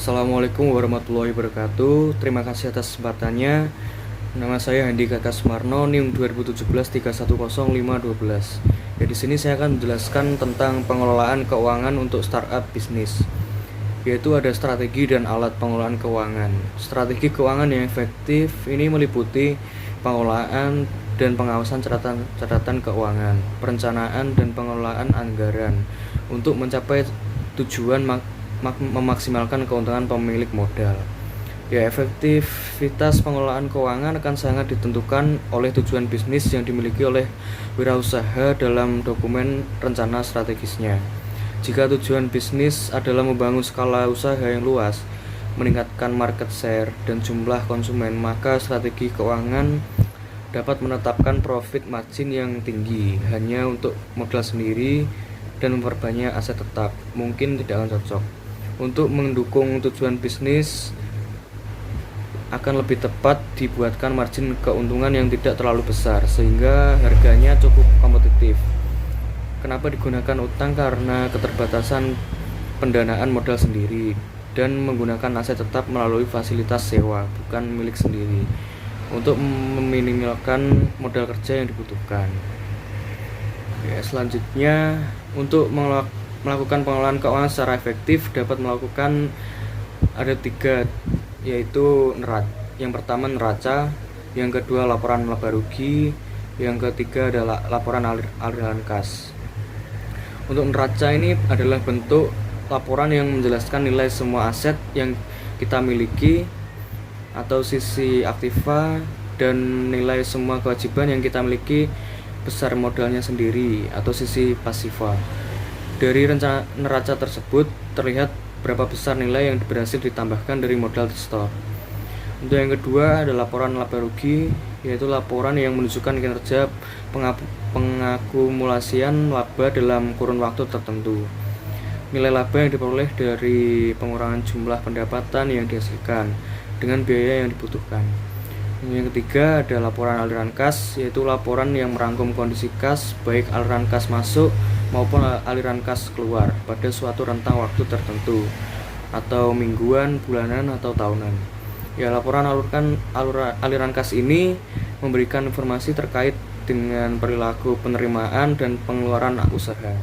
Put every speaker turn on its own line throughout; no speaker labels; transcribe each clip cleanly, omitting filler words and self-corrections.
Assalamualaikum warahmatullahi wabarakatuh. Terima kasih atas kesempatannya. Nama saya Handi Kakak Sumarno, NIM 2017310512. Ya, di sini saya akan menjelaskan tentang pengelolaan keuangan untuk startup bisnis. Yaitu ada strategi dan alat pengelolaan keuangan. Strategi keuangan yang efektif ini meliputi pengelolaan dan pengawasan catatan keuangan, perencanaan dan pengelolaan anggaran untuk mencapai tujuan memaksimalkan keuntungan pemilik modal. Ya, efektivitas pengelolaan keuangan akan sangat ditentukan oleh tujuan bisnis yang dimiliki oleh wirausaha dalam dokumen rencana strategisnya. Jika tujuan bisnis adalah membangun skala usaha yang luas, meningkatkan market share dan jumlah konsumen, maka strategi keuangan dapat menetapkan profit margin yang tinggi hanya untuk modal sendiri dan memperbanyak aset tetap. Mungkin tidak akan cocok. Untuk mendukung tujuan bisnis akan lebih tepat dibuatkan margin keuntungan yang tidak terlalu besar sehingga harganya cukup kompetitif. Kenapa digunakan utang? Karena keterbatasan pendanaan modal sendiri dan menggunakan aset tetap melalui fasilitas sewa, bukan milik sendiri, untuk meminimalkan modal kerja yang dibutuhkan. Ya, selanjutnya untuk melakukan pengelolaan keuangan secara efektif dapat melakukan ada 3, yaitu yang pertama neraca, yang kedua laporan laba rugi, yang ketiga adalah laporan aliran kas. Untuk neraca ini adalah bentuk laporan yang menjelaskan nilai semua aset yang kita miliki atau sisi aktiva dan nilai semua kewajiban yang kita miliki besar modalnya sendiri atau sisi pasiva. Dari neraca tersebut terlihat berapa besar nilai yang berhasil ditambahkan dari modal store. Untuk yang kedua ada laporan laba rugi, yaitu laporan yang menunjukkan kinerja pengakumulasian laba dalam kurun waktu tertentu. Nilai laba yang diperoleh dari pengurangan jumlah pendapatan yang dihasilkan dengan biaya yang dibutuhkan. Yang ketiga ada laporan aliran kas, yaitu laporan yang merangkum kondisi kas, baik aliran kas masuk maupun aliran kas keluar pada suatu rentang waktu tertentu atau mingguan, bulanan, atau tahunan. Ya, laporan aliran kas ini memberikan informasi terkait dengan perilaku penerimaan dan pengeluaran usaha.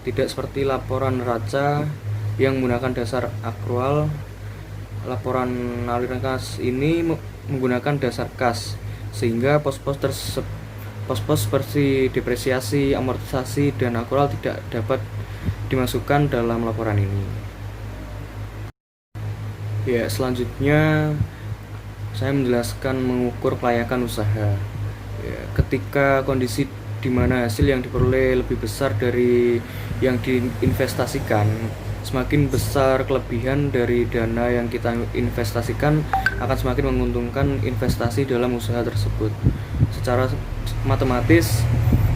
Tidak seperti laporan neraca yang menggunakan dasar akrual. Laporan aliran kas ini menggunakan dasar kas sehingga pos-pos seperti depresiasi, amortisasi, dan akrual tidak dapat dimasukkan dalam laporan ini. Ya, selanjutnya saya menjelaskan mengukur kelayakan usaha. Ya, ketika kondisi di mana hasil yang diperoleh lebih besar dari yang diinvestasikan, semakin besar kelebihan dari dana yang kita investasikan akan semakin menguntungkan investasi dalam usaha tersebut. Secara matematis,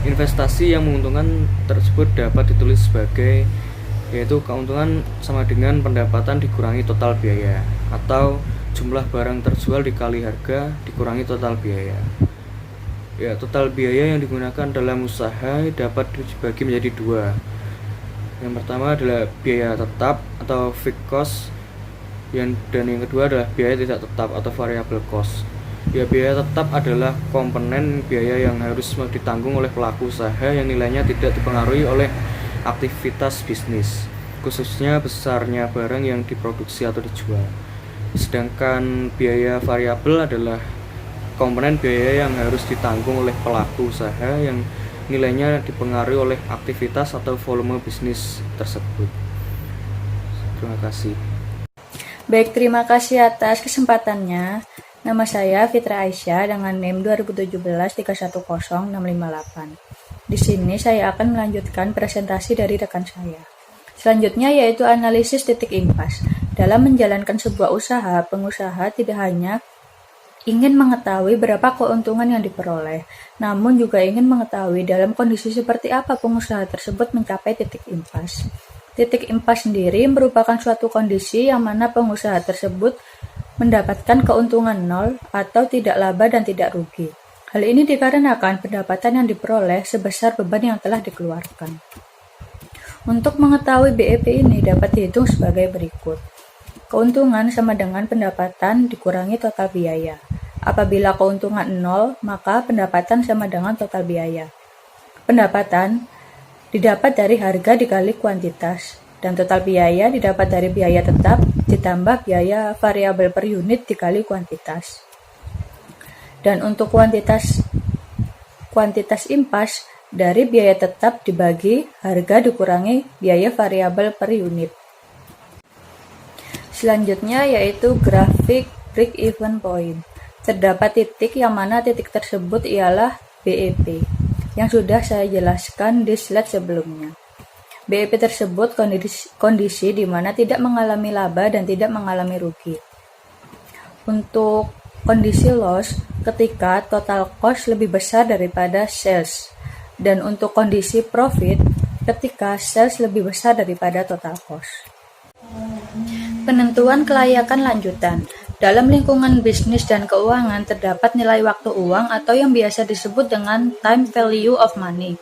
investasi yang menguntungkan tersebut dapat ditulis sebagai, yaitu keuntungan sama dengan pendapatan dikurangi total biaya, atau jumlah barang terjual dikali harga dikurangi total biaya. Ya, total biaya yang digunakan dalam usaha dapat dibagi menjadi 2. Yang pertama adalah biaya tetap atau fixed cost, dan yang kedua adalah biaya tidak tetap atau variable cost. Ya, biaya tetap adalah komponen biaya yang harus ditanggung oleh pelaku usaha yang nilainya tidak dipengaruhi oleh aktivitas bisnis, khususnya besarnya barang yang diproduksi atau dijual. Sedangkan biaya variabel adalah komponen biaya yang harus ditanggung oleh pelaku usaha yang nilainya dipengaruhi oleh aktivitas atau volume bisnis tersebut. Terima kasih.
Baik, terima kasih atas kesempatannya. Nama saya Fitra Aisyah dengan NIM 2017310658. Di sini saya akan melanjutkan presentasi dari rekan saya. Selanjutnya yaitu analisis titik impas. Dalam menjalankan sebuah usaha, pengusaha tidak hanya ingin mengetahui berapa keuntungan yang diperoleh, namun juga ingin mengetahui dalam kondisi seperti apa pengusaha tersebut mencapai titik impas. Titik impas sendiri merupakan suatu kondisi yang mana pengusaha tersebut mendapatkan keuntungan nol atau tidak laba dan tidak rugi. Hal ini dikarenakan pendapatan yang diperoleh sebesar beban yang telah dikeluarkan. Untuk mengetahui BEP ini dapat dihitung sebagai berikut. Keuntungan sama dengan pendapatan dikurangi total biaya. Apabila keuntungan 0, maka pendapatan sama dengan total biaya. Pendapatan didapat dari harga dikali kuantitas, dan total biaya didapat dari biaya tetap ditambah biaya variabel per unit dikali kuantitas. Dan untuk kuantitas impas dari biaya tetap dibagi harga dikurangi biaya variabel per unit. Selanjutnya yaitu grafik break-even point. Terdapat titik yang mana titik tersebut ialah BEP, yang sudah saya jelaskan di slide sebelumnya. BEP tersebut kondisi di mana tidak mengalami laba dan tidak mengalami rugi. Untuk kondisi loss, ketika total cost lebih besar daripada sales. Dan untuk kondisi profit, ketika sales lebih besar daripada total cost. Penentuan kelayakan lanjutan. Dalam lingkungan bisnis dan keuangan terdapat nilai waktu uang atau yang biasa disebut dengan time value of money.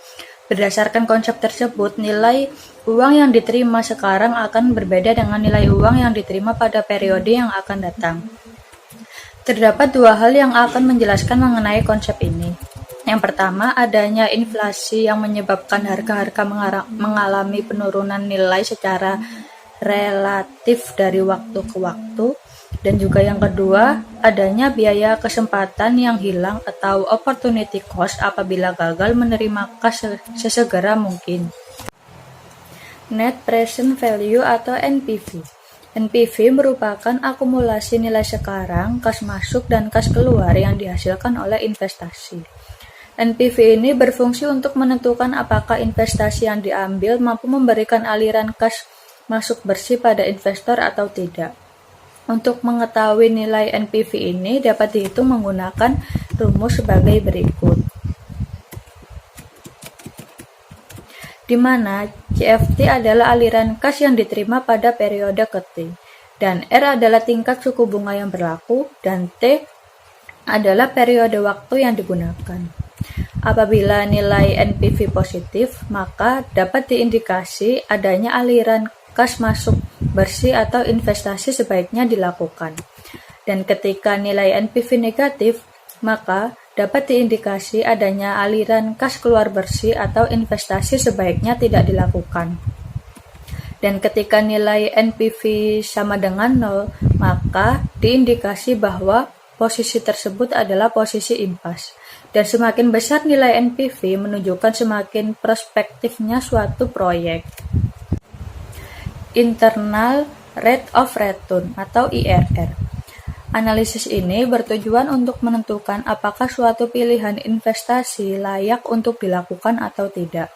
Berdasarkan konsep tersebut, nilai uang yang diterima sekarang akan berbeda dengan nilai uang yang diterima pada periode yang akan datang. Terdapat dua hal yang akan menjelaskan mengenai konsep ini. Yang pertama, adanya inflasi yang menyebabkan harga-harga mengalami penurunan nilai secara relatif dari waktu ke waktu, dan juga yang kedua, adanya biaya kesempatan yang hilang atau opportunity cost apabila gagal menerima kas sesegera mungkin. Net Present Value atau NPV. NPV merupakan akumulasi nilai sekarang, kas masuk dan kas keluar yang dihasilkan oleh investasi. NPV ini berfungsi untuk menentukan apakah investasi yang diambil mampu memberikan aliran kas masuk bersih pada investor atau tidak. Untuk mengetahui nilai NPV ini dapat dihitung menggunakan rumus sebagai berikut. Di mana CFT adalah aliran kas yang diterima pada periode ke-T, dan R adalah tingkat suku bunga yang berlaku, dan T adalah periode waktu yang digunakan. Apabila nilai NPV positif, maka dapat diindikasi adanya aliran kas masuk bersih atau investasi sebaiknya dilakukan. Dan ketika nilai NPV negatif, maka dapat diindikasi adanya aliran kas keluar bersih atau investasi sebaiknya tidak dilakukan. Dan ketika nilai NPV sama dengan 0, maka diindikasi bahwa posisi tersebut adalah posisi impas. Dan semakin besar nilai NPV menunjukkan semakin prospektifnya suatu proyek. Internal Rate of Return atau IRR. Analisis ini bertujuan untuk menentukan apakah suatu pilihan investasi layak untuk dilakukan atau tidak.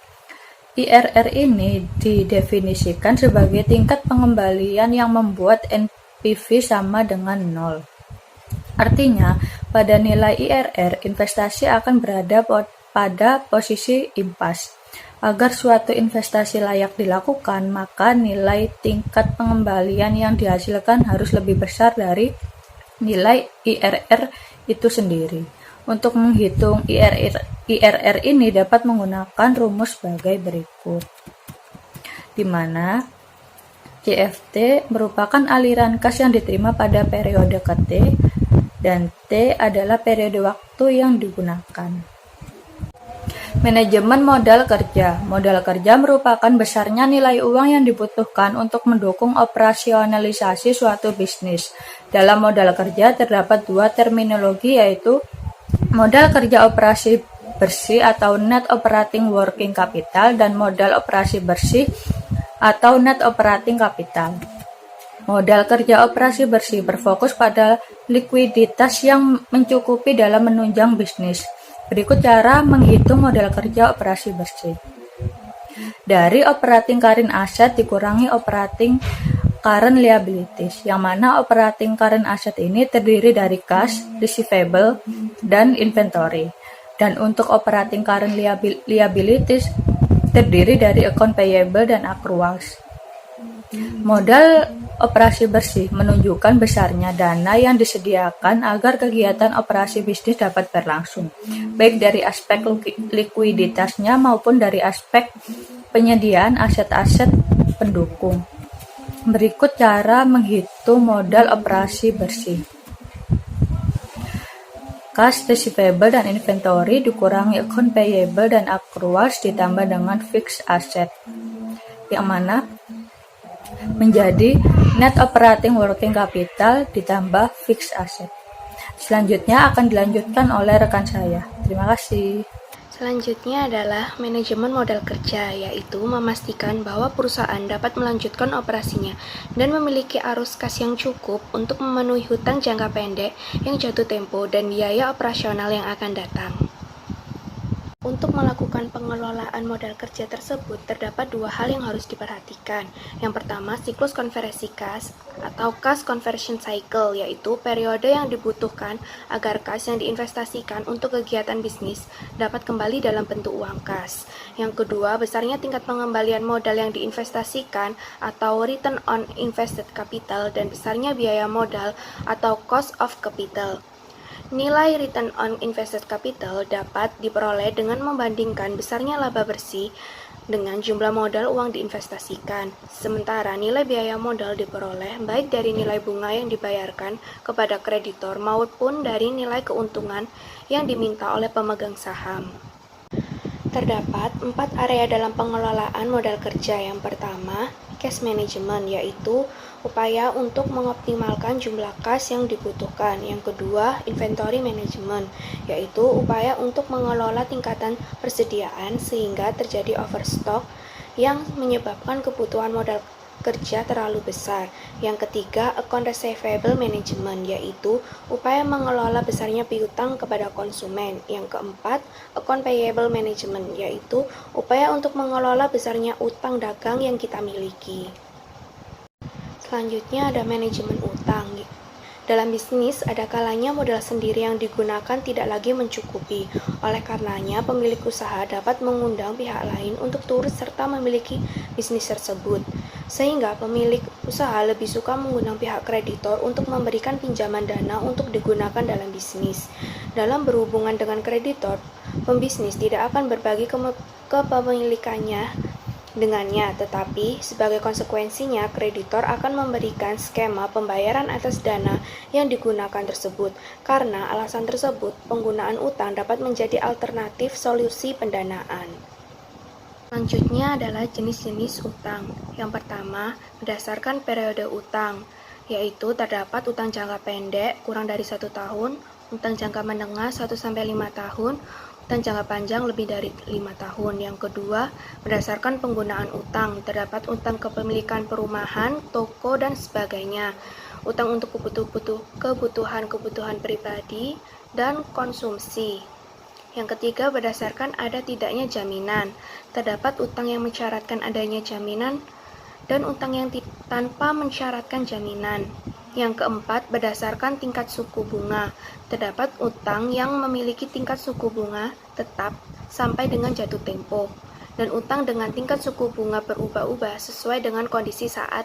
IRR ini didefinisikan sebagai tingkat pengembalian yang membuat NPV sama dengan 0. Artinya, pada nilai IRR, investasi akan berada pada posisi impas. Agar suatu investasi layak dilakukan, maka nilai tingkat pengembalian yang dihasilkan harus lebih besar dari nilai IRR itu sendiri. Untuk menghitung IRR ini dapat menggunakan rumus sebagai berikut, di mana CFT merupakan aliran kas yang diterima pada periode ke-T, dan T adalah periode waktu yang digunakan. Manajemen modal kerja. Modal kerja merupakan besarnya nilai uang yang dibutuhkan untuk mendukung operasionalisasi suatu bisnis. Dalam modal kerja terdapat dua terminologi, yaitu modal kerja operasi bersih atau net operating working capital dan modal operasi bersih atau net operating capital. Modal kerja operasi bersih berfokus pada likuiditas yang mencukupi dalam menunjang bisnis. Berikut cara menghitung modal kerja operasi bersih. Dari operating current asset dikurangi operating current liabilities, yang mana operating current asset ini terdiri dari cash, receivable, dan inventory. Dan untuk operating current liabilities terdiri dari account payable dan accruals. Modal operasi bersih menunjukkan besarnya dana yang disediakan agar kegiatan operasi bisnis dapat berlangsung, baik dari aspek likuiditasnya maupun dari aspek penyediaan aset-aset pendukung. Berikut cara menghitung modal operasi bersih. Kas receivable dan inventory dikurangi account payable dan accruals ditambah dengan fixed asset, yang mana menjadi net operating working capital ditambah fixed asset. Selanjutnya akan dilanjutkan oleh rekan saya. Terima kasih.
Selanjutnya adalah manajemen modal kerja, yaitu memastikan bahwa perusahaan dapat melanjutkan operasinya dan memiliki arus kas yang cukup untuk memenuhi hutang jangka pendek yang jatuh tempo dan biaya operasional yang akan datang. Untuk melakukan pengelolaan modal kerja tersebut, terdapat dua hal yang harus diperhatikan. Yang pertama, siklus konversi kas atau cash conversion cycle, yaitu periode yang dibutuhkan agar kas yang diinvestasikan untuk kegiatan bisnis dapat kembali dalam bentuk uang kas. Yang kedua, besarnya tingkat pengembalian modal yang diinvestasikan atau return on invested capital dan besarnya biaya modal atau cost of capital. Nilai return on invested capital dapat diperoleh dengan membandingkan besarnya laba bersih dengan jumlah modal uang diinvestasikan. Sementara nilai biaya modal diperoleh baik dari nilai bunga yang dibayarkan kepada kreditor maupun dari nilai keuntungan yang diminta oleh pemegang saham. Terdapat 4 area dalam pengelolaan modal kerja. Yang pertama, cash management, yaitu upaya untuk mengoptimalkan jumlah kas yang dibutuhkan. Yang kedua, inventory management, yaitu upaya untuk mengelola tingkatan persediaan sehingga terjadi overstock yang menyebabkan kebutuhan modal kerja terlalu besar. Yang ketiga, account receivable management, yaitu upaya mengelola besarnya piutang kepada konsumen. Yang keempat, account payable management, yaitu upaya untuk mengelola besarnya utang dagang yang kita miliki. Selanjutnya ada manajemen utang. Dalam bisnis, ada kalanya modal sendiri yang digunakan tidak lagi mencukupi. Oleh karenanya, pemilik usaha dapat mengundang pihak lain untuk turut serta memiliki bisnis tersebut. Sehingga pemilik usaha lebih suka mengundang pihak kreditor untuk memberikan pinjaman dana untuk digunakan dalam bisnis. Dalam berhubungan dengan kreditor, pembisnis tidak akan berbagi kepemilikannya dengannya, tetapi sebagai konsekuensinya kreditor akan memberikan skema pembayaran atas dana yang digunakan tersebut. Karena alasan tersebut, penggunaan utang dapat menjadi alternatif solusi pendanaan. Selanjutnya adalah jenis-jenis utang. Yang pertama, berdasarkan periode utang, yaitu terdapat utang jangka pendek kurang dari 1 tahun, utang jangka menengah 1-5 tahun, utang jangka panjang lebih dari 5 tahun. Yang kedua, berdasarkan penggunaan utang, terdapat utang kepemilikan perumahan, toko, dan sebagainya, utang untuk kebutuhan pribadi dan konsumsi. Yang ketiga, berdasarkan ada tidaknya jaminan, terdapat utang yang mensyaratkan adanya jaminan dan utang yang tanpa mensyaratkan jaminan. Yang keempat, berdasarkan tingkat suku bunga, terdapat utang yang memiliki tingkat suku bunga tetap sampai dengan jatuh tempo, dan utang dengan tingkat suku bunga berubah-ubah sesuai dengan kondisi saat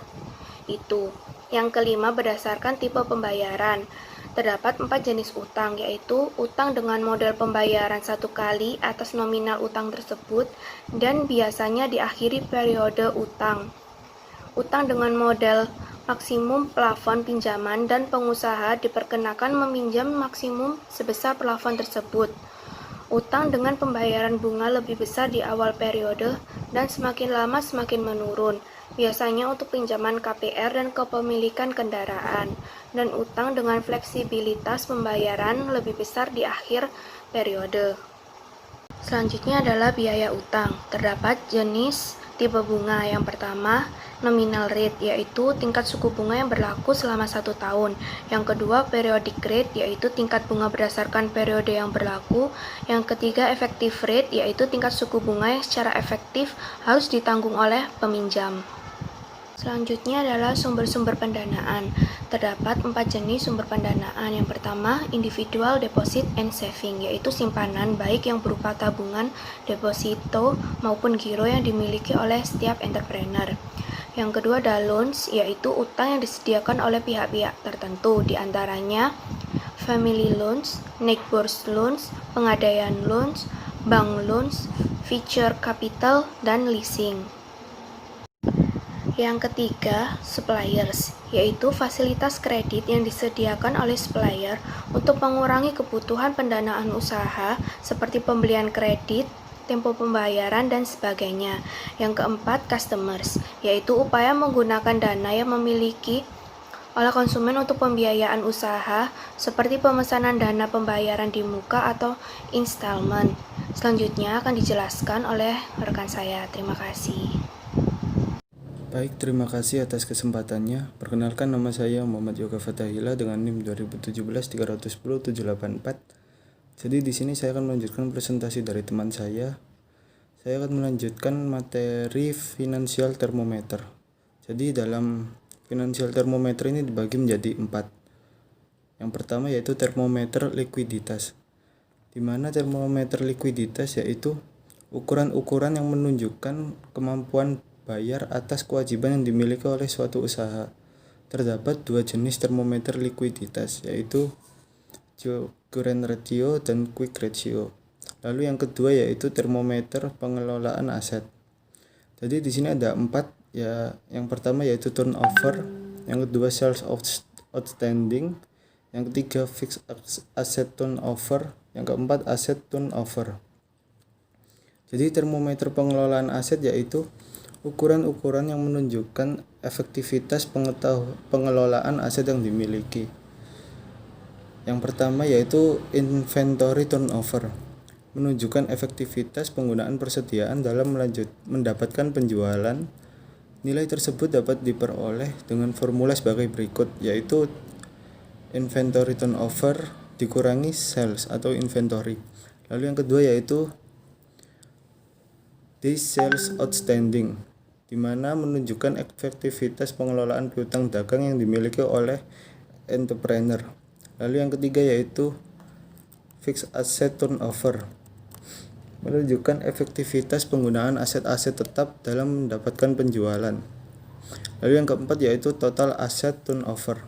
itu. Yang kelima, berdasarkan tipe pembayaran, terdapat 4 jenis utang, yaitu utang dengan modal pembayaran 1 kali atas nominal utang tersebut dan biasanya diakhiri periode utang. Utang dengan modal maksimum plafon pinjaman dan pengusaha diperkenakan meminjam maksimum sebesar plafon tersebut. Utang dengan pembayaran bunga lebih besar di awal periode dan semakin lama semakin menurun, biasanya untuk pinjaman KPR dan kepemilikan kendaraan, dan utang dengan fleksibilitas pembayaran lebih besar di akhir periode. Selanjutnya adalah biaya utang. Terdapat jenis tipe bunga. Yang pertama, nominal rate, yaitu tingkat suku bunga yang berlaku selama 1 tahun. Yang kedua, periodic rate, yaitu tingkat bunga berdasarkan periode yang berlaku. Yang ketiga, effective rate, yaitu tingkat suku bunga yang secara efektif harus ditanggung oleh peminjam. Selanjutnya adalah sumber-sumber pendanaan. Terdapat 4 jenis sumber pendanaan. Yang pertama, individual deposit and saving, yaitu simpanan baik yang berupa tabungan, deposito, maupun giro yang dimiliki oleh setiap entrepreneur. Yang kedua adalah loans, yaitu utang yang disediakan oleh pihak-pihak tertentu, diantaranya family loans, neighbors loans, pengadaian loans, bank loans, venture capital, dan leasing. Yang ketiga, suppliers, yaitu fasilitas kredit yang disediakan oleh supplier untuk mengurangi kebutuhan pendanaan usaha seperti pembelian kredit, tempo pembayaran, dan sebagainya. Yang keempat, customers, yaitu upaya menggunakan dana yang memiliki oleh konsumen untuk pembiayaan usaha seperti pemesanan dana pembayaran di muka atau installment. Selanjutnya akan dijelaskan oleh rekan saya. Terima kasih.
Baik, terima kasih atas kesempatannya. Perkenalkan, nama saya Muhammad Yoga Fatahila dengan NIM 2017-310-784. Jadi di sini saya akan melanjutkan presentasi dari teman saya. Saya akan melanjutkan materi financial thermometer. Jadi dalam financial thermometer ini dibagi menjadi 4. Yang pertama yaitu termometer likuiditas. Di mana termometer likuiditas yaitu ukuran-ukuran yang menunjukkan kemampuan bayar atas kewajiban yang dimiliki oleh suatu usaha. Terdapat 2 jenis termometer likuiditas, yaitu current ratio dan quick ratio. Lalu yang kedua yaitu termometer pengelolaan aset. Jadi di sini ada 4 ya. Yang pertama yaitu turnover, yang kedua sales outstanding, yang ketiga fixed asset turnover, yang keempat asset turnover. Jadi termometer pengelolaan aset yaitu ukuran-ukuran yang menunjukkan efektivitas pengelolaan aset yang dimiliki. Yang pertama yaitu inventory turnover, menunjukkan efektivitas penggunaan persediaan dalam mendapatkan penjualan. Nilai tersebut dapat diperoleh dengan formula sebagai berikut, yaitu inventory turnover dikurangi sales atau inventory. Lalu yang kedua yaitu days sales outstanding, di mana menunjukkan efektivitas pengelolaan piutang dagang yang dimiliki oleh entrepreneur. Lalu yang ketiga yaitu fixed asset turnover, menunjukkan efektivitas penggunaan aset-aset tetap dalam mendapatkan penjualan. Lalu yang keempat yaitu total asset turnover,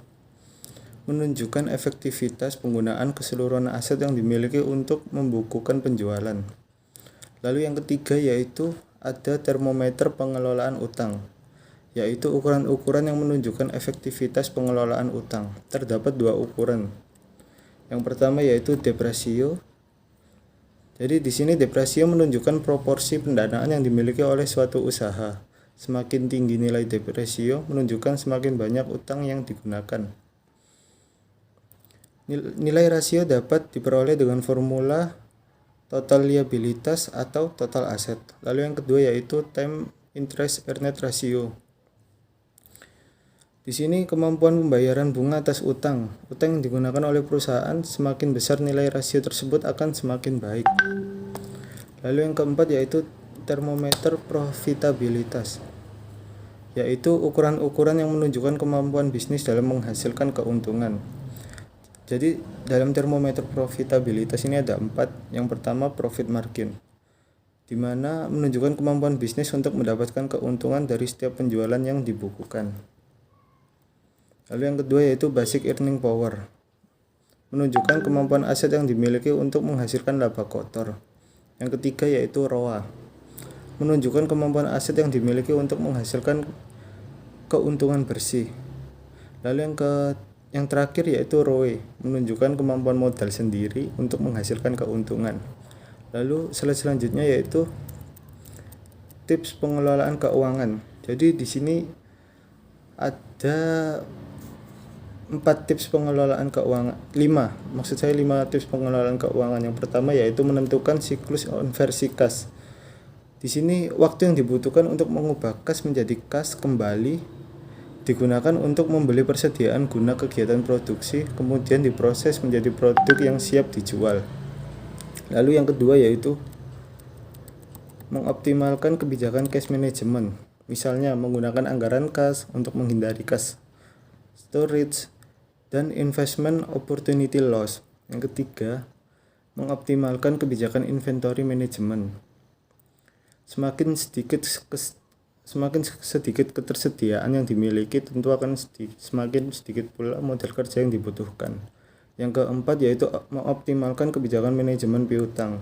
menunjukkan efektivitas penggunaan keseluruhan aset yang dimiliki untuk membukukan penjualan. Lalu yang ketiga yaitu ada termometer pengelolaan utang, yaitu ukuran-ukuran yang menunjukkan efektivitas pengelolaan utang. Terdapat 2 ukuran. Yang pertama yaitu debt ratio. Jadi di sini debt ratio menunjukkan proporsi pendanaan yang dimiliki oleh suatu usaha. Semakin tinggi nilai debt ratio menunjukkan semakin banyak utang yang digunakan. Nilai rasio dapat diperoleh dengan formula total liabilitas atau total aset. Lalu yang kedua yaitu time interest earned ratio. Di sini kemampuan pembayaran bunga atas utang yang digunakan oleh perusahaan, semakin besar nilai rasio tersebut akan semakin baik. Lalu yang keempat yaitu termometer profitabilitas, yaitu ukuran-ukuran yang menunjukkan kemampuan bisnis dalam menghasilkan keuntungan. Jadi dalam termometer profitabilitas ini ada 4. Yang pertama profit margin, di mana menunjukkan kemampuan bisnis untuk mendapatkan keuntungan dari setiap penjualan yang dibukukan. Lalu yang kedua yaitu basic earning power, menunjukkan kemampuan aset yang dimiliki untuk menghasilkan laba kotor. Yang ketiga yaitu ROA, menunjukkan kemampuan aset yang dimiliki untuk menghasilkan keuntungan bersih. Lalu yang terakhir yaitu ROE, menunjukkan kemampuan modal sendiri untuk menghasilkan keuntungan. Lalu slide selanjutnya yaitu tips pengelolaan keuangan. Jadi di sini ada 4 tips pengelolaan keuangan, 5 tips pengelolaan keuangan. Yang pertama yaitu menentukan siklus konversi kas. Di sini waktu yang dibutuhkan untuk mengubah kas menjadi kas kembali digunakan untuk membeli persediaan guna kegiatan produksi, kemudian diproses menjadi produk yang siap dijual. Lalu yang kedua yaitu mengoptimalkan kebijakan cash management, misalnya menggunakan anggaran kas untuk menghindari cash storage dan investment opportunity loss. Yang ketiga, mengoptimalkan kebijakan inventory management. Semakin sedikit ketersediaan yang dimiliki, tentu akan semakin sedikit pula modal kerja yang dibutuhkan. Yang keempat yaitu mengoptimalkan kebijakan manajemen piutang.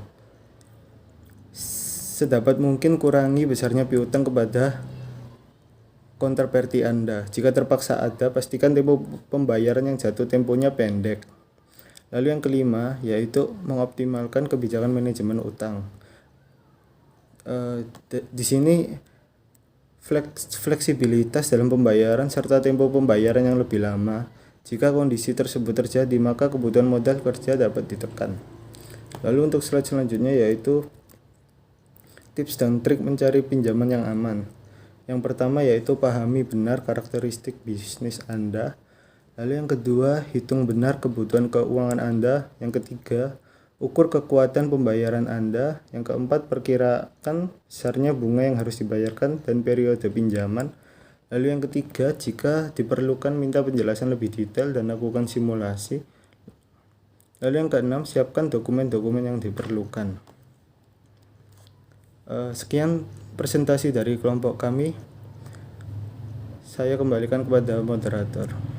Sedapat mungkin kurangi besarnya piutang kepada counterparty Anda. Jika terpaksa ada, pastikan tempo pembayaran yang jatuh temponya pendek. Lalu yang kelima yaitu mengoptimalkan kebijakan manajemen utang. Di sini fleksibilitas dalam pembayaran serta tempo pembayaran yang lebih lama. Jika kondisi tersebut terjadi, maka kebutuhan modal kerja dapat ditekan. Lalu untuk slide selanjutnya yaitu tips dan trik mencari pinjaman yang aman. Yang pertama yaitu pahami benar karakteristik bisnis Anda. Lalu yang kedua, hitung benar kebutuhan keuangan Anda. Yang ketiga, ukur kekuatan pembayaran Anda. Yang keempat, perkirakan besarnya bunga yang harus dibayarkan dan periode pinjaman. Lalu yang ketiga, jika diperlukan minta penjelasan lebih detail dan lakukan simulasi. Lalu yang keenam, siapkan dokumen-dokumen yang diperlukan. Sekian presentasi dari kelompok kami. Saya kembalikan kepada moderator.